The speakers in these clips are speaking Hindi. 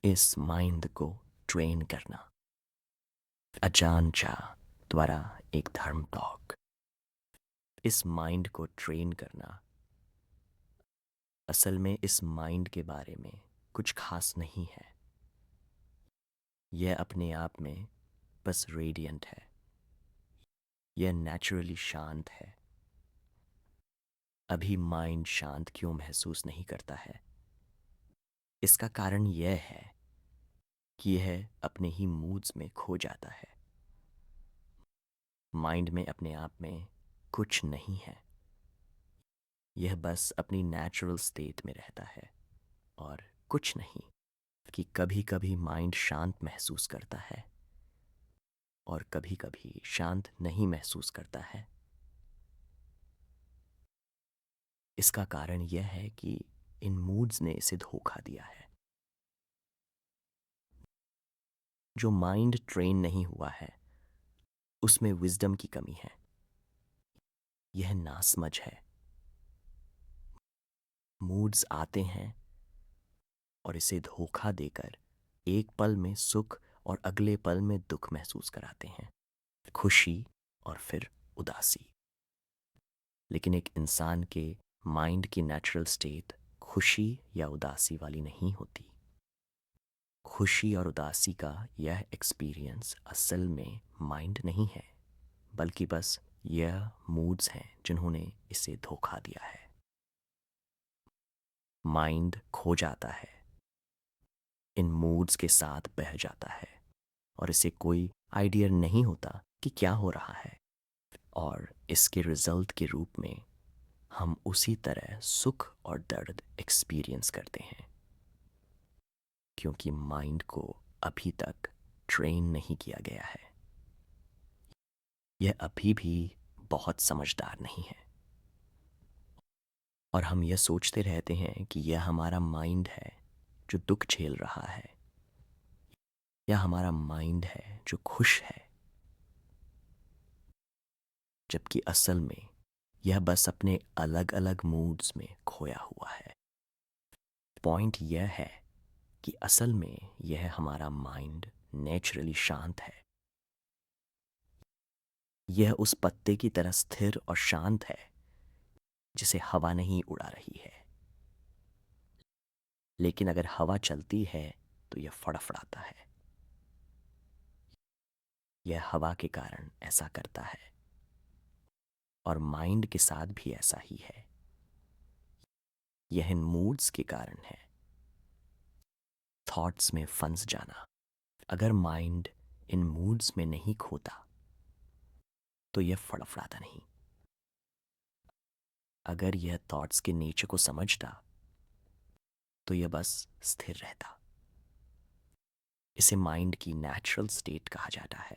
इस माइंड को ट्रेन करना। अजान चाह द्वारा एक धर्म टॉक। इस माइंड को ट्रेन करना। असल में इस माइंड के बारे में कुछ खास नहीं है। यह अपने आप में बस रेडिएंट है। यह नेचुरली शांत है। अभी माइंड शांत क्यों महसूस नहीं करता है? इसका कारण यह है कि यह अपने ही मूड्स में खो जाता है। माइंड में अपने आप में कुछ नहीं है। यह बस अपनी नेचुरल स्टेट में रहता है और कुछ नहीं। कि कभी कभी माइंड शांत महसूस करता है और कभी कभी शांत नहीं महसूस करता है। इसका कारण यह है कि इन मूड्स ने इसे धोखा दिया है। जो माइंड ट्रेन नहीं हुआ है उसमें विजडम की कमी है। यह नासमझ है। मूड्स आते हैं और इसे धोखा देकर एक पल में सुख और अगले पल में दुख महसूस कराते हैं, खुशी और फिर उदासी। लेकिन एक इंसान के माइंड की नेचुरल स्टेट खुशी या उदासी वाली नहीं होती। खुशी और उदासी का यह एक्सपीरियंस असल में माइंड नहीं है, बल्कि बस यह मूड्स हैं जिन्होंने इसे धोखा दिया है। माइंड खो जाता है, इन मूड्स के साथ बह जाता है और इसे कोई आइडिया नहीं होता कि क्या हो रहा है। और इसके रिजल्ट के रूप में हम उसी तरह सुख और दर्द एक्सपीरियंस करते हैं, क्योंकि माइंड को अभी तक ट्रेन नहीं किया गया है। यह अभी भी बहुत समझदार नहीं है और हम यह सोचते रहते हैं कि यह हमारा माइंड है जो दुख झेल रहा है, या हमारा माइंड है जो खुश है, जबकि असल में यह बस अपने अलग अलग मूड्स में खोया हुआ है। पॉइंट यह है कि असल में यह हमारा माइंड नेचुरली शांत है। यह उस पत्ते की तरह स्थिर और शांत है जिसे हवा नहीं उड़ा रही है। लेकिन अगर हवा चलती है तो यह फड़फड़ाता है। यह हवा के कारण ऐसा करता है और माइंड के साथ भी ऐसा ही है। यह इन मूड्स के कारण है। थॉट्स में फंस जाना। अगर माइंड इन मूड्स में नहीं खोता तो यह फड़फड़ाता नहीं। अगर यह थॉट्स के नेचर को समझता तो यह बस स्थिर रहता। इसे माइंड की नेचुरल स्टेट कहा जाता है।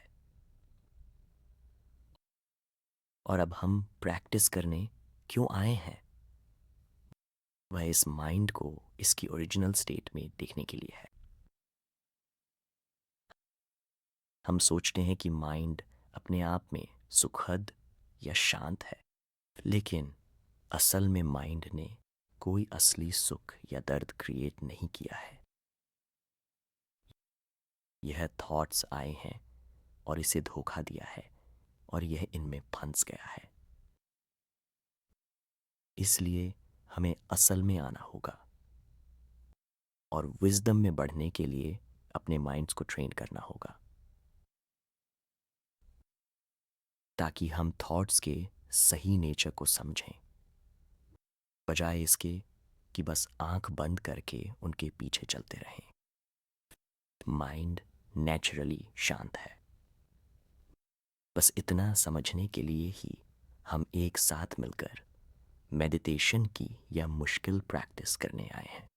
और अब हम प्रैक्टिस करने क्यों आए हैं? वह इस माइंड को इसकी ओरिजिनल स्टेट में देखने के लिए है। हम सोचते हैं कि माइंड अपने आप में सुखद या शांत है, लेकिन असल में माइंड ने कोई असली सुख या दर्द क्रिएट नहीं किया है। यह थॉट्स आए हैं और इसे धोखा दिया है और यह इनमें फंस गया है। इसलिए हमें असल में आना होगा और विजडम में बढ़ने के लिए अपने माइंड्स को ट्रेन करना होगा, ताकि हम थॉट्स के सही नेचर को समझें, बजाय इसके कि बस आंख बंद करके उनके पीछे चलते रहें। माइंड नेचुरली शांत है। बस इतना समझने के लिए ही हम एक साथ मिलकर मेडिटेशन की यह मुश्किल प्रैक्टिस करने आए हैं।